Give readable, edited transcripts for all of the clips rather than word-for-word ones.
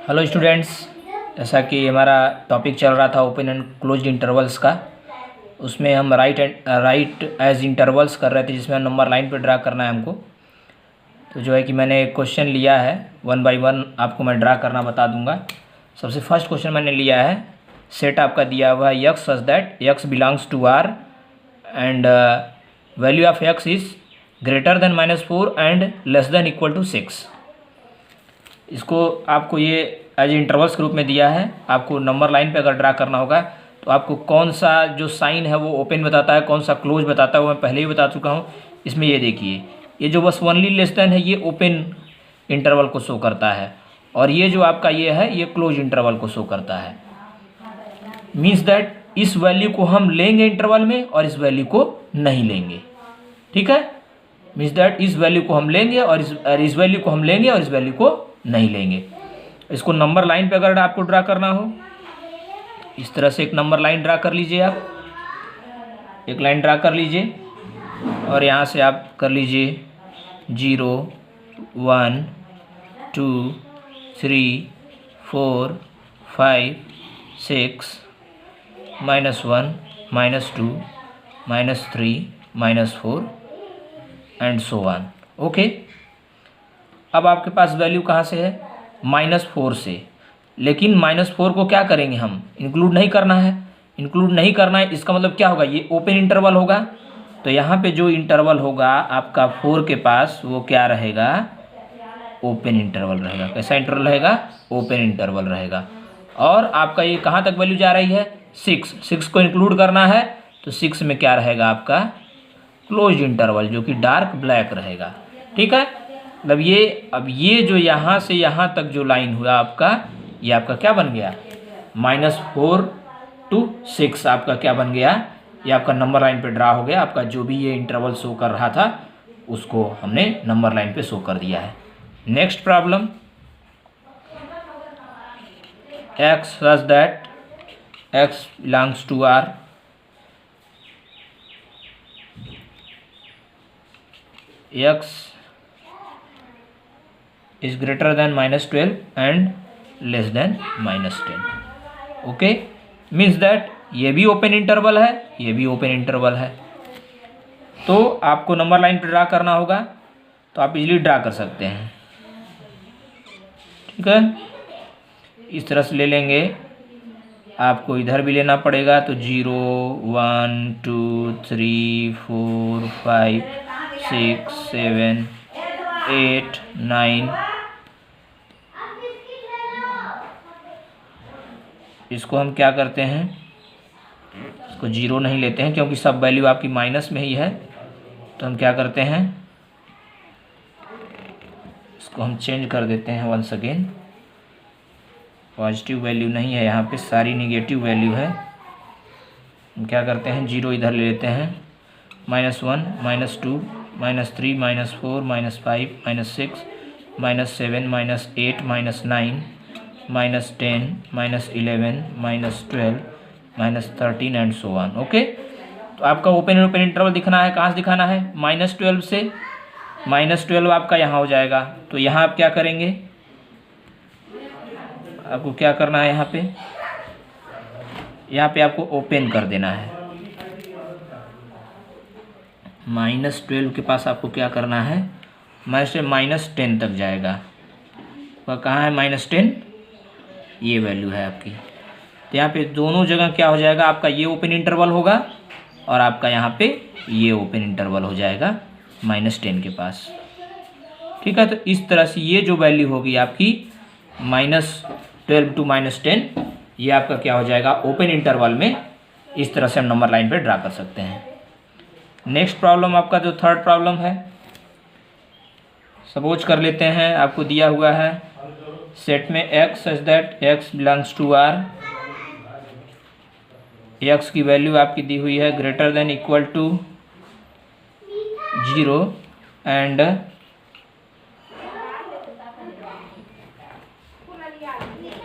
Hello students, जैसा कि हमारा टॉपिक चल रहा था ओपन एंड क्लोज्ड इंटरवल्स का। उसमें हम राइट एज इंटरवल्स कर रहे थे, जिसमें नंबर लाइन पे ड्रा करना है हमको। तो जो है कि मैंने एक क्वेश्चन लिया है, वन बाय वन आपको मैं ड्रा करना बता दूंगा। सबसे फर्स्ट क्वेश्चन मैंने लिया है, सेट आपका दिया हुआ है x such that x belongs to R and value of x is greater than -4 and less than equal to 6। इसको आपको ये एज इंटरवल्स के रूप में दिया है। आपको नंबर लाइन पे अगर ड्रा करना होगा तो आपको कौन सा जो साइन है वो ओपन बताता है, कौन सा क्लोज बताता है वो मैं पहले ही बता चुका हूँ। इसमें ये देखिए, ये जो बस ओनली लेस देन है ये ओपन इंटरवल को शो करता है, और ये जो आपका ये है ये क्लोज इंटरवल को शो करता है। मीन्स दैट इस वैल्यू को हम लेंगे इंटरवल में और इस वैल्यू को नहीं लेंगे। ठीक है, मीन्स दैट इस वैल्यू को हम लेंगे और इस वैल्यू को हम लेंगे और इस वैल्यू को नहीं लेंगे। इसको नंबर लाइन पे अगर आपको ड्रा करना हो, इस तरह से एक नंबर लाइन ड्रा कर लीजिए। आप एक लाइन ड्रा कर लीजिए और यहाँ से आप कर लीजिए 0 1 2 3 4 5 6 -1 -2 -3 -4 एंड सो ऑन। ओके, अब आपके पास वैल्यू कहाँ से है? -4 से। लेकिन -4 को क्या करेंगे हम? इंक्लूड नहीं करना है। इंक्लूड नहीं करना है इसका मतलब क्या होगा? ये ओपन इंटरवल होगा। तो यहाँ पे जो इंटरवल होगा आपका 4 के पास वो क्या रहेगा? ओपन इंटरवल रहेगा। कैसा इंटरवल रहेगा? ओपन इंटरवल रहेगा। और आपका ये कहाँ तक वैल्यू जा रही है? 6 को इंक्लूड करना है तो 6 में क्या रहेगा आपका? क्लोज इंटरवल, जो कि डार्क ब्लैक रहेगा। ठीक है, मतलब ये अब ये जो यहाँ से यहाँ तक जो लाइन हुआ आपका, ये आपका क्या बन गया? -4 to 6 आपका क्या बन गया? ये आपका नंबर लाइन पे ड्रा हो गया। आपका जो भी ये इंटरवल शो कर रहा था उसको हमने नंबर लाइन पे शो कर दिया है। Next problem, x such that x belongs to r x is greater than -12 and less than -10। Okay, means that ये भी ओपन इंटरवल है, ये भी ओपन इंटरवल है। तो आपको नंबर लाइन पे ड्रा करना होगा तो आप इजीली ड्रा कर सकते हैं। ठीक है, इस तरह से ले लेंगे। आपको इधर भी लेना पड़ेगा तो 0 1 2 3 4 5 6 7 8 9। इसको हम क्या करते हैं? इसको 0 नहीं लेते हैं क्योंकि सब वैल्यू आपकी माइनस में ही है। तो हम क्या करते हैं? इसको हम चेंज कर देते हैं वंस अगेन। पॉजिटिव वैल्यू नहीं है यहाँ पे, सारी निगेटिव वैल्यू है। हम क्या करते हैं? 0 इधर ले लेते हैं। -1 -2 -3 -4 -5 -6 -7 -8 -9 -10 -11 -12 -13 एंड सो ऑन। ओके, तो आपका ओपन इंटरवल दिखना है। कहाँ से दिखाना है? -12 से। -12 आपका यहाँ हो जाएगा। तो यहाँ आप क्या करेंगे? आपको क्या करना है? यहाँ पे आपको ओपन कर देना है। -12 के पास आपको क्या करना है? -10 तक जाएगा। वह कहाँ है? -10, ये वैल्यू है आपकी। तो यहाँ पे दोनों जगह क्या हो जाएगा? आपका ये ओपन इंटरवल होगा और आपका यहाँ पे ये ओपन इंटरवल हो जाएगा -10 के पास। ठीक है, तो इस तरह से ये जो वैल्यू होगी आपकी -12 to -10, ये आपका क्या हो जाएगा? ओपन इंटरवल में। इस तरह से हम नंबर लाइन पे ड्रा कर सकते हैं। नेक्स्ट प्रॉब्लम आपका जो थर्ड प्रॉब्लम है, सपोज कर लेते हैं आपको दिया हुआ है सेट में x such that x belongs to r। x की वैल्यू आपकी दी हुई है greater than equal to 0 and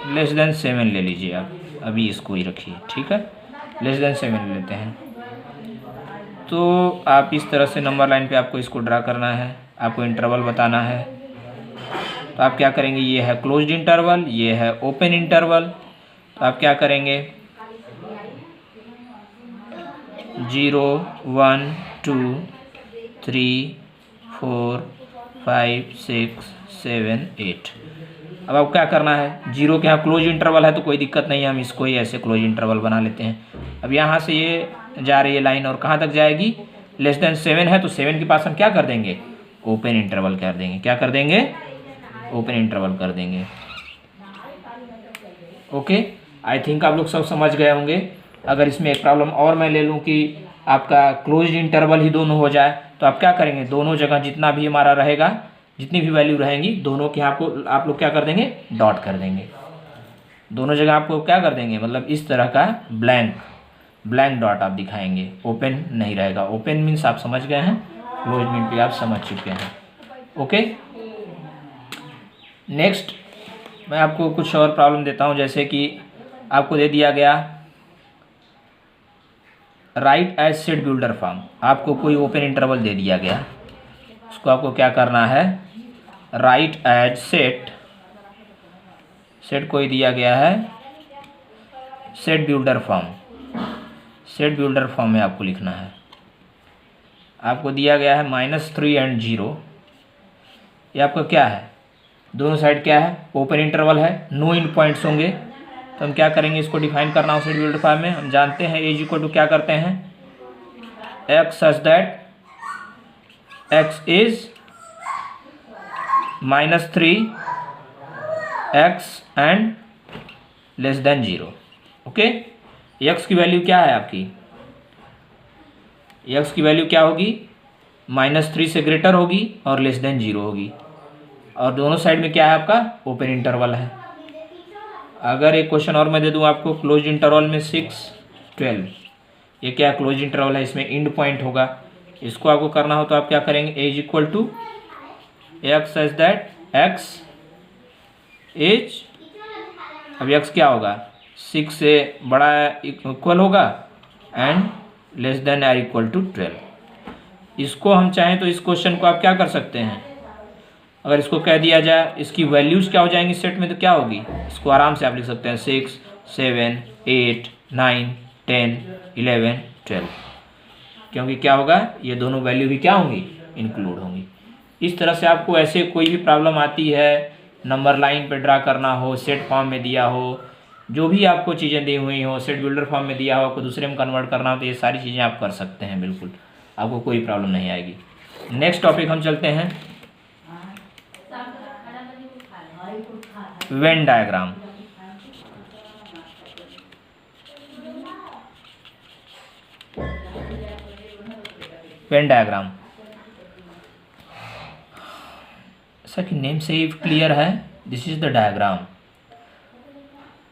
less than 7 ले लीजिए आप। अभी इसको ही रखिए। ठीक है, लेस देन 7 ले लेते हैं। तो आप इस तरह से नंबर लाइन पे आपको इसको ड्रा करना है। आपको इंटरवल बताना है। तो आप क्या करेंगे, ये है क्लोज्ड इंटरवल, ये है ओपन इंटरवल, तो आप क्या करेंगे 0 1 2 3 4 5 6 7 8। अब आपको क्या करना है, 0 के यहाँ क्लोज इंटरवल है तो कोई दिक्कत नहीं है, हम इसको ही ऐसे क्लोज इंटरवल बना लेते हैं। अब यहाँ से ये जा रही है लाइन और कहाँ तक जाएगी, <7 है तो 7 के पास हम क्या कर देंगे, ओपन इंटरवल कर देंगे। क्या कर देंगे, ओपन इंटरवल कर देंगे। ओके, आई थिंक आप लोग सब समझ गए होंगे। अगर इसमें एक प्रॉब्लम और मैं ले लूँ कि आपका क्लोज इंटरवल ही दोनों हो जाए, तो आप क्या करेंगे, दोनों जगह जितना भी हमारा रहेगा, जितनी भी वैल्यू रहेंगी, दोनों के आपको आप लोग क्या कर देंगे, डॉट कर देंगे। दोनों जगह आपको क्या कर देंगे, मतलब इस तरह का ब्लैंक डॉट आप दिखाएंगे, ओपन नहीं रहेगा। ओपन मीन्स आप समझ गए हैं, क्लोज मीन्स भी आप समझ चुके हैं। ओके, नेक्स्ट मैं आपको कुछ और प्रॉब्लम देता हूँ। जैसे कि आपको दे दिया गया write as set builder form, आपको कोई ओपन इंटरवल दे दिया गया, उसको आपको क्या करना है, राइट एज सेट कोई दिया गया है सेट बिल्डर फॉर्म में आपको लिखना है। आपको दिया गया है -3 एंड 0, ये आपका क्या है, दोनों साइड क्या है, ओपन इंटरवल है, नो इन पॉइंट्स होंगे। तो हम क्या करेंगे, इसको डिफाइन करना हो सेट बिल्डर फॉर्म में। हम जानते हैं एज इक्वल टू क्या करते हैं, x such that x is -3 x and <0। Okay, x की वैल्यू क्या है आपकी, x की वैल्यू क्या होगी, -3 से ग्रेटर होगी और <0 होगी, और दोनों साइड में क्या है आपका, ओपन इंटरवल है। अगर एक क्वेश्चन और मैं दे दूं आपको, क्लोज इंटरवल में 6 12, ये क्या क्लोज इंटरवल है, इसमें एंड पॉइंट होगा। इसको आपको करना हो तो आप क्या करेंगे, as equal to x such that x as, अब x क्या होगा, 6 से बड़ा इक्वल होगा एंड <12। इसको हम चाहें तो इस क्वेश्चन को आप क्या कर सकते हैं, अगर इसको कह दिया जाए इसकी वैल्यूज़ क्या हो जाएंगी सेट में, तो क्या होगी, इसको आराम से आप लिख सकते हैं 6 7 8 9 10 11 12, क्योंकि क्या होगा, ये दोनों वैल्यू भी क्या होंगी, इंक्लूड होंगी। इस तरह से आपको ऐसे कोई भी प्रॉब्लम आती है, नंबर लाइन पे ड्रा करना हो, सेट फॉर्म में दिया हो, जो भी आपको चीज़ें दी हुई हो, सेट बिल्डर फॉर्म में दिया हो, आपको दूसरे में कन्वर्ट करना हो, तो ये सारी चीज़ें आप कर सकते हैं, बिल्कुल आपको कोई प्रॉब्लम नहीं आएगी। नेक्स्ट टॉपिक हम चलते हैं, Venn diagram. Venn diagram sir कि नेम से ही क्लियर है, this is the diagram.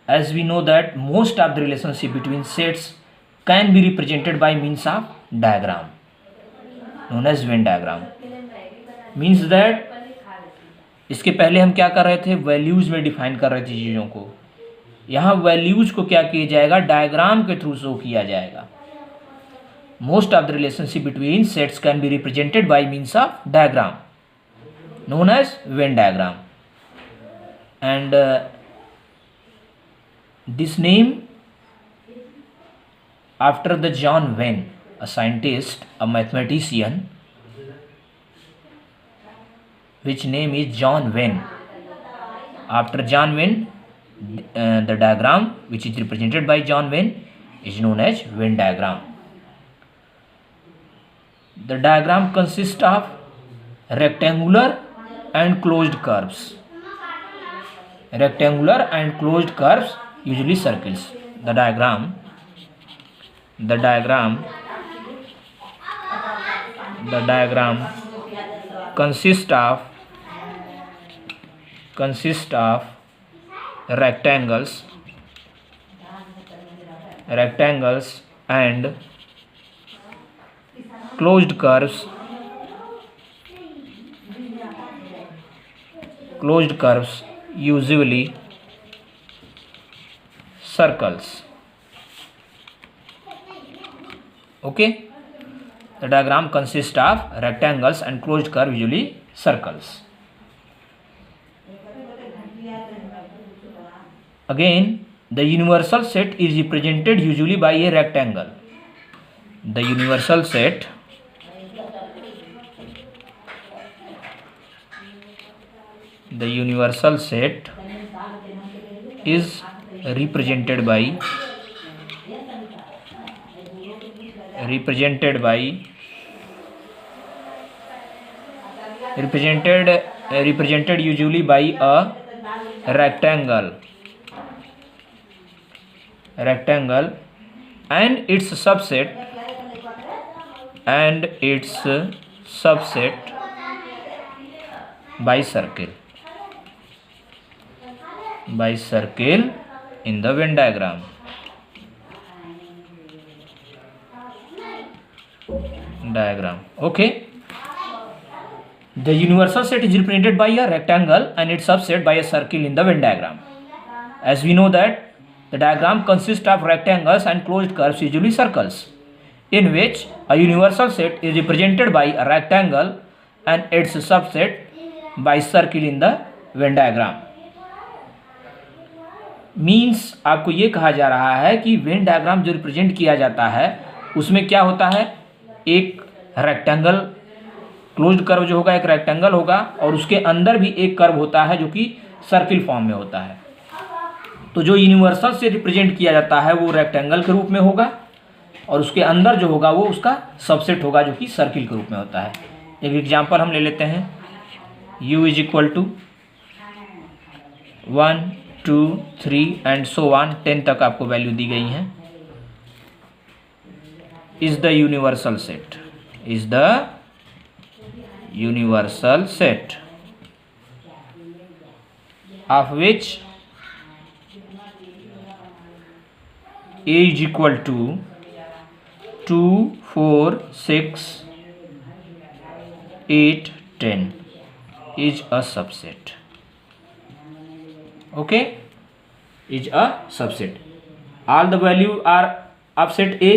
As we know that most of the relationship between sets can be represented by means of diagram known as Venn diagram. Means that इसके पहले हम क्या कर रहे थे, वैल्यूज में डिफाइन कर रहे थे चीज़ों को, यहाँ वैल्यूज को क्या किया जाएगा, डायग्राम के थ्रू शो किया जाएगा। Most of the relationship between sets can be represented by means of diagram known as Venn diagram, and this name after the John Venn, a scientist, a mathematician, which name is John Venn. After John Venn, the diagram which is represented by John Venn is known as Venn diagram. The diagram consists of rectangular and closed curves. Rectangular and closed curves, usually circles. The diagram consists of rectangles and closed curves. Closed curves, usually circles. Okay, the diagram consists of rectangles and closed curve, usually circles. again the universal set is represented usually by a rectangle. The universal set is represented by represented usually by a rectangle and its subset by circle in the Venn diagram. Okay, the universal set is represented by a rectangle and its subset by a circle in the Venn diagram. As we know that the diagram consists of rectangles and closed curves, usually circles, in which a universal set is represented by a rectangle and its subset by circle in the Venn diagram. Means आपको ये कहा जा रहा है कि Venn diagram जो represent किया जाता है उसमें क्या होता है, एक रेक्टेंगल क्लोज्ड कर्व जो होगा एक रेक्टेंगल होगा और उसके अंदर भी एक कर्व होता है जो कि सर्किल फॉर्म में होता है. तो जो यूनिवर्सल से रिप्रेजेंट किया जाता है वो रेक्टेंगल के रूप में होगा और उसके अंदर जो होगा वो उसका सबसेट होगा जो कि सर्किल के रूप में होता है. एक एग्जांपल हम ले लेते हैं. u is equal to 1 2 3 and so on 10 तक आपको वैल्यू दी गई हैं. Is the universal set of which a is equal to 2 4 6 8 10 is a subset. Okay, is a subset. All the value are of set A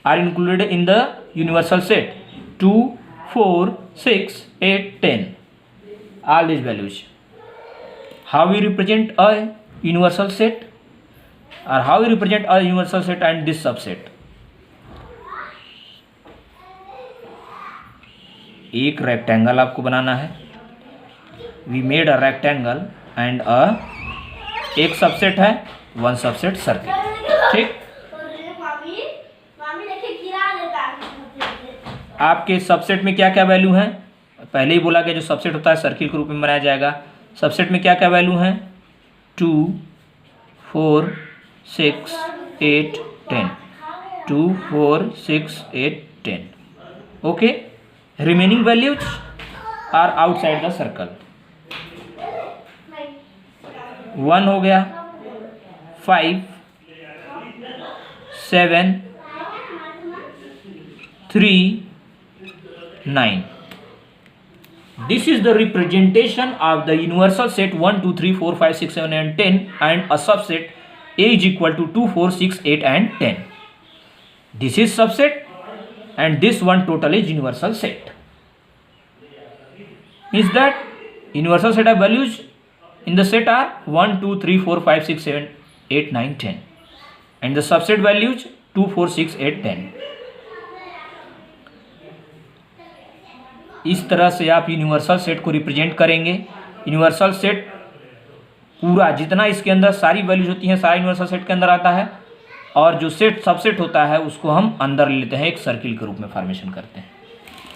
are included in the universal set 2 4 6 8 10. All these values. How we represent a universal set or how we represent a universal set and this subset. एक rectangle आपको बनाना है. We made a rectangle and एक subset है, one subset circle. ठीक, आपके subset में क्या क्या वैल्यू हैं, पहले ही बोला गया जो सबसेट होता है सर्किल के रूप में बनाया जाएगा. सबसेट में क्या क्या वैल्यू हैं, 2 4 6 8 10 2 4 6 8 10. Okay, remaining values are outside the circle. 1 हो गया, 5 7 3 9. This is the representation of the universal set 1 2 3 4 5 6 7 and 10 and a subset A is equal to 2 4 6 8 and 10. This is subset and this one total is universal set. Means that universal set of values in the set are 1 2 3 4 5 6 7 8 9 10 and the subset values 2 4 6 8 10. इस तरह से आप universal set को represent करेंगे. Universal set पूरा जितना इसके अंदर सारी वैल्यूज होती हैं सारा यूनिवर्सल सेट के अंदर आता है और जो सेट सबसेट होता है उसको हम अंदर ले लेते हैं, एक सर्किल के रूप में फॉर्मेशन करते हैं.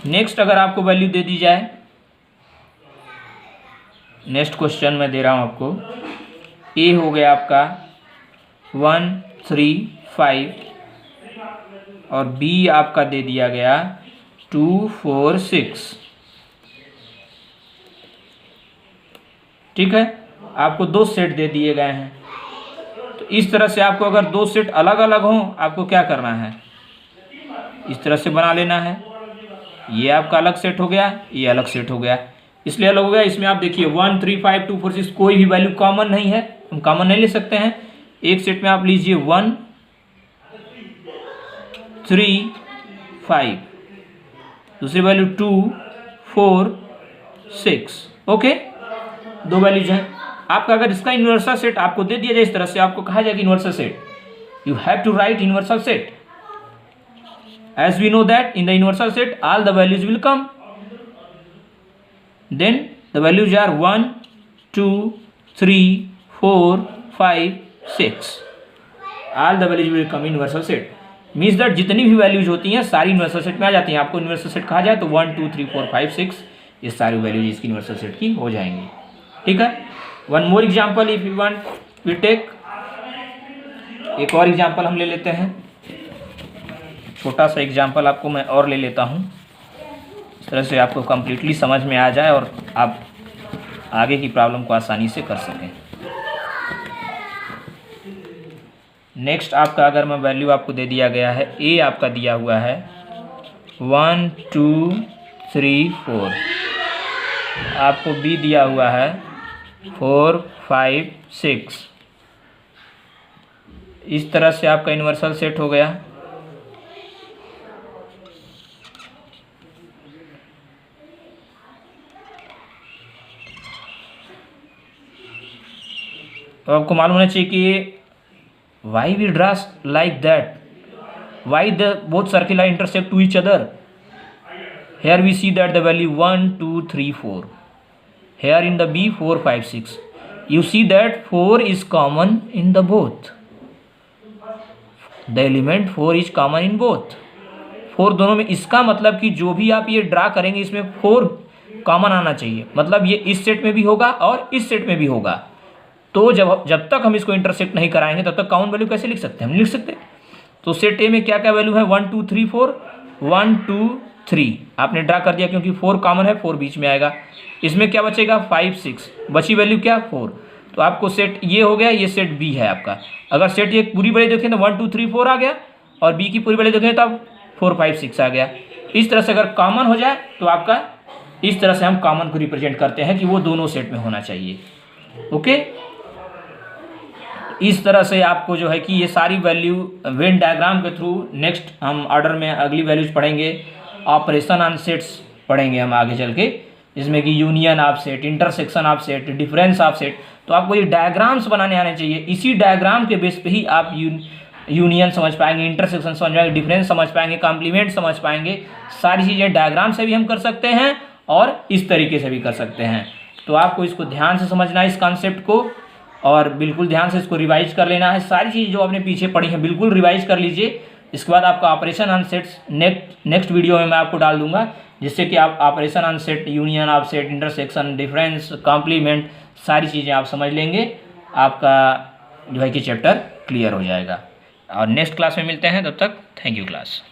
नेक्स्ट अगर आपको वैल्यू दे दी जाए, नेक्स्ट क्वेश्चन मैं दे रहा हूँ आपको. ए हो गया आपका 1 3 5 और बी आपका दे दिया गया 2 4 6. ठीक है, आपको दो सेट दे दिए गए हैं. तो इस तरह से आपको अगर दो सेट अलग अलग हों आपको क्या करना है, इस तरह से बना लेना है. ये आपका अलग सेट हो गया, ये अलग सेट हो गया, इसलिए अलग हो गया. इसमें आप देखिए 1 3 5 2 4 6 कोई भी वैल्यू कॉमन नहीं है, हम कॉमन नहीं ले सकते हैं. एक सेट में आप लीजिए 1 3 5, दूसरी वैल्यू 2 4 6. ओके, दो वैल्यूज हैं. आपका अगर इसका यूनिवर्सल सेट आपको दे दिया जाए इस तरह से, आपको कहा जाए कि universal set, you have to write universal set. As we know that in the universal set all the values will come, then the values are 1 2 3 4 5 6, all the values will come in universal set. Means that जितनी भी values होती हैं सारी universal set में आ जाती हैं। आपको universal set कहा जाए तो 1 2 3 4 5 6 ये सारी वैल्यूज इसकी यूनिवर्सल सेट की हो जाएंगी। ठीक है, one more example if you want we take, एक और एग्जाम्पल हम ले लेते हैं, छोटा सा एग्जाम्पल आपको मैं और ले लेता हूँ, इस तरह से आपको कंप्लीटली समझ में आ जाए और आप आगे की प्रॉब्लम को आसानी से कर सकें। नेक्स्ट आपका अगर मैं वैल्यू आपको दे दिया गया है, ए आपका दिया हुआ है 1 2 3 4, आपको बी दिया हुआ है 4 5 6, इस तरह से आपका यूनिवर्सल सेट हो गया। तो आपको मालूम होना चाहिए कि why we draw like that, why the both circular intersect to each other. Here we see that the value 1 2 3 4, here in the B 4 5 6, you see that 4 is common in the both, the element 4 is common in both, 4 दोनों में। इसका मतलब कि जो भी आप ये draw करेंगे इसमें 4 कॉमन आना चाहिए, मतलब ये इस सेट में भी होगा और इस सेट में भी होगा। तो जब तक हम इसको इंटरसेक्ट नहीं कराएंगे तब तक कॉमन वैल्यू कैसे लिख सकते हैं, हम लिख सकते हैं। तो सेट ए में क्या क्या वैल्यू है 1 2 3 4, 1 2 3 आपने ड्रा कर दिया क्योंकि 4 कॉमन है, 4 बीच में आएगा। इसमें क्या बचेगा 5 6, बची वैल्यू क्या 4। तो आपको सेट ये हो गया, ये सेट बी है आपका। अगर सेट ये पूरी वैल्यू देखें तो 1 2 3 4 आ गया और बी की पूरी वैल्यू देखें तो अब 4 5 6 आ गया। इस तरह से अगर कॉमन हो जाए तो आपका इस तरह से हम कॉमन को रिप्रेजेंट करते हैं कि वो दोनों सेट में होना चाहिए। ओके, इस तरह से आपको जो है कि ये सारी वैल्यू वेन डायग्राम के थ्रू, नेक्स्ट हम ऑर्डर में अगली वैल्यूज पढ़ेंगे, ऑपरेशन ऑन सेट्स पढ़ेंगे हम आगे चल के, जिसमें कि union of set, intersection of set, difference of set. तो आपको ये डायग्राम्स बनाने आने चाहिए, इसी डायग्राम के बेस पे ही आप यूनियन समझ पाएंगे, इंटरसेक्शन समझ पाएंगे, डिफरेंस समझ पाएंगे, कॉम्प्लीमेंट समझ पाएंगे। सारी चीज़ें डायग्राम से भी हम कर सकते हैं और इस तरीके से भी कर सकते हैं। तो आपको इसको ध्यान से समझना है इस कॉन्सेप्ट को, और बिल्कुल ध्यान से इसको रिवाइज कर लेना है। सारी चीज़ जो आपने पीछे पढ़ी है बिल्कुल रिवाइज कर लीजिए। इसके बाद आपका operation on sets next video में मैं आपको डाल दूंगा, जिससे कि आप operation on set, union of set, intersection, difference, complement सारी चीज़ें आप समझ लेंगे। आपका जो है कि चैप्टर क्लियर हो जाएगा। और नेक्स्ट क्लास में मिलते हैं, तब तक थैंक यू क्लास।